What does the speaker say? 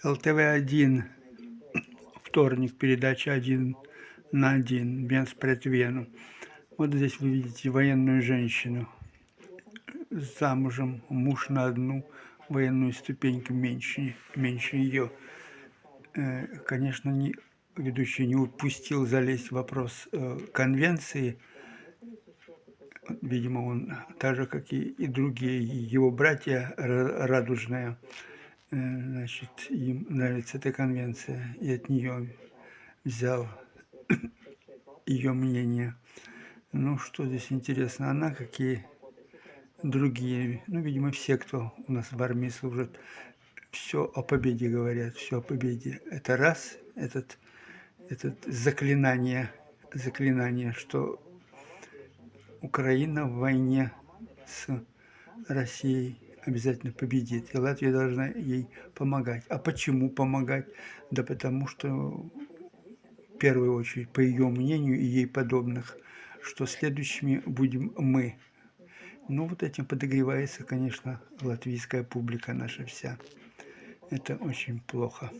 ЛТВ-1, вторник, передача "Один на один", Бенспред-Вену. Вот здесь вы видите военную женщину, замужем, муж на одну военную ступеньку меньше ее. Конечно, ведущий не упустил залезть в вопрос конвенции. Видимо, он, так же, как и другие его братья радужные, значит, им нравится эта конвенция, и от нее взял ее мнение. Ну, что здесь интересно, она, как и другие, ну, видимо, все, кто у нас в армии служит, все о победе говорят, все о победе. Это раз, этот заклинание, что Украина в войне с Россией обязательно победит, и Латвия должна ей помогать. А почему помогать? Да потому что, в первую очередь, по ее мнению и ей подобных, что следующими будем мы. Ну, вот этим подогревается, конечно, латвийская публика наша вся. Это очень плохо.